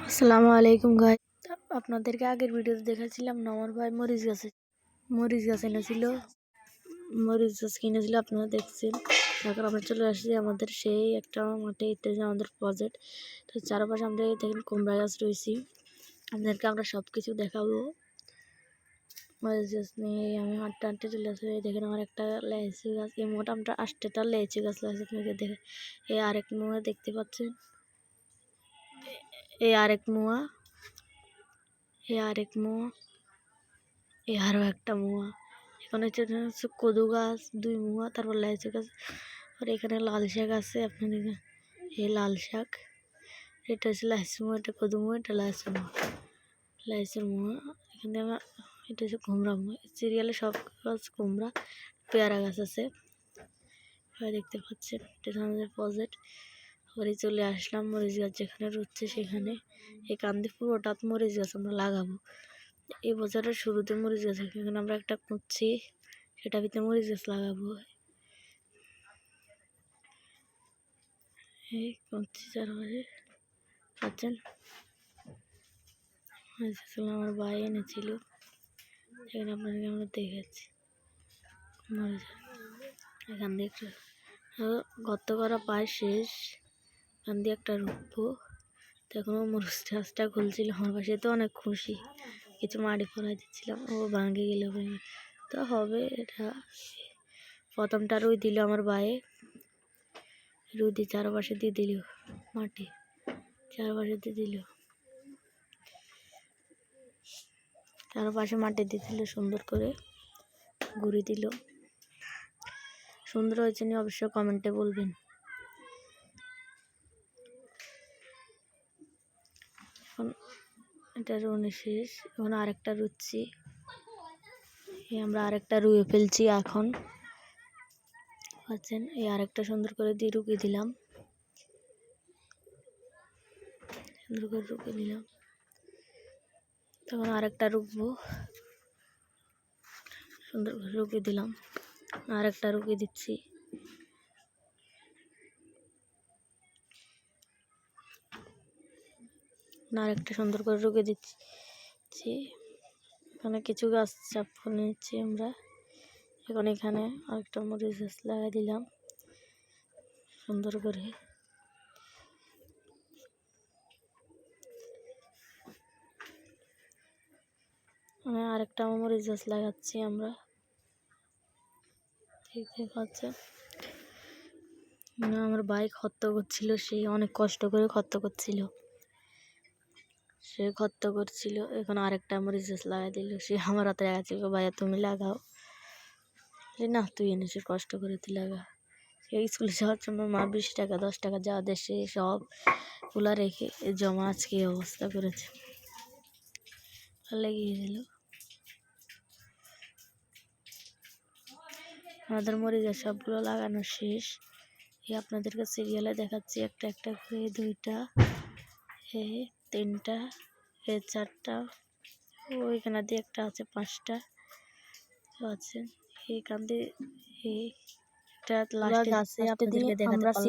আসসালামু আলাইকুম গাইস, আপনাদেরকে আগের ভিডিওতে দেখাচ্ছিলাম না আমার ভাই মরিচ গাছ এনেছিল। মরিচ গাছ কিনেছিল, আপনারা দেখছেন। এখন আমরা চলে আসছি আমাদের সেই একটা মাঠে, এটা যে আমাদের প্রজেক্ট। তো চারপাশে আমরা দেখেন কুমড়া গাছ রয়েছি, আপনাদেরকে আমরা সব কিছু দেখাবো। মরিচ গাছ নিয়ে আমি হাঁটতে চলে আসি। দেখেন আমার একটা লেচু গাছ, এই মোট আমরা 8টা লেচু গাছ লাগছে। আপনাকে দেখে এই আরেক মোয়া দেখতে পাচ্ছেন, এই আরেক মোয়া, এই আরেক মোয়া, এই আরও একটা মোয়া। এখানে হচ্ছে কদু গাছ 2 মোয়া, তারপর লেচু গাছ, আর এখানে লাল শাক আছে। আপনি দেখেন এই লাল শাক, এটা হচ্ছে লেচু মোয়া, এটা কদু মোয়া, এটা লেচু মোয়া, লেচুর মোয়া। এখানে আমার এটা হচ্ছে কুমড়া মোয়া। সিরিয়ালে সব গাছ কুমড়া। পেয়ারা গাছ আছে, দেখতে পাচ্ছেন। এটা আমাদের প্রজেক্ট। পরে চলে আসলাম মরিচ গাছ যেখানে রুচ্ছে সেখানে। এই কান্দি পুরোটা মরিচ গাছ আমরা লাগাবো। এই বছরের শুরুতে মরিচ গাছ এখানে আমরা একটা খুঁজছি, সেটা ভিতরে মরিচ গাছ লাগাবো। এই খুঁজছি চারপাশে পাচ্ছেন। আমার ভাই এনেছিল, সেখানে আপনাদেরকে আমরা দেখেছি মরিচ। এখান দিয়ে একটা গর্ত করা প্রায় শেষ, এখান দিয়ে একটা রুখবো। তো এখনও মরিচ গাছটা খুলছিল। আমার পাশে তো অনেক খুশি, কিছু মাটি ফলাই দিচ্ছিলাম, ও ভাঙে গেল। তো হবে এটা। প্রথমটা রুই দিল আমার ভাই, রুই দিয়ে চারপাশে দিয়ে দিল মাটি, চারপাশে দিয়ে দিল, চারপাশে মাটি দিয়ে দিল, সুন্দর করে ঘুরে দিল। সুন্দর হয়েছে নি অবশ্যই কমেন্টে বলবেন। এখন এটা রুনি শেষ, এখন আরেকটা রুচ্ছি। আমরা আরেকটা রুয়ে ফেলছি এখন, পাচ্ছেন। এই আরেকটা সুন্দর করে দিয়ে রুকিয়ে দিলাম, সুন্দর করে রুকিয়ে দিলাম। তখন আরেকটা রুকবো, সুন্দর করে রুকিয়ে দিলাম, আরেকটা রুকিয়ে দিচ্ছি। আরেকটা সুন্দর করে রুকিয়ে দিচ্ছি। এখানে কিছু গাছ চাপ নিচ্ছি আমরা। এখন এখানে আরেকটা মরিচ গাছ লাগাই দিলাম সুন্দর করে। আরেকটা মরিচ গাছ লাগাচ্ছি আমরা, দেখতে পাচ্ছেন। আমার ভাই খত্ত করছিল, সে অনেক কষ্ট করে খত্ত করছিল, সে খত্ত করছিল। এখন আরেকটা মরিচ গাছ লাগাই দিল, সে আমার হাতে লাগাচ্ছে, ভাইয়া তুমি লাগাও। না তুই এনেছিস, কষ্ট করে তুই লাগা। স্কুলে যাওয়ার জন্য মা 20 টাকা 10 টাকা যা দেশে সব গুলা রেখে জমা আজকে এই অবস্থা করেছে। লেগে গেল। আমাদের মরিচ সবগুলো লাগানো শেষ। আপনাদেরকে সিরিয়ালে দেখাচ্ছি একটা একটা করে, 2টা, 3টা, 4টা, ওইখানে দিয়ে একটা আছে 5টা আছে। এইখান দিয়ে একটা লাস্টে আপনাদেরকে দেখাতে পারলাম।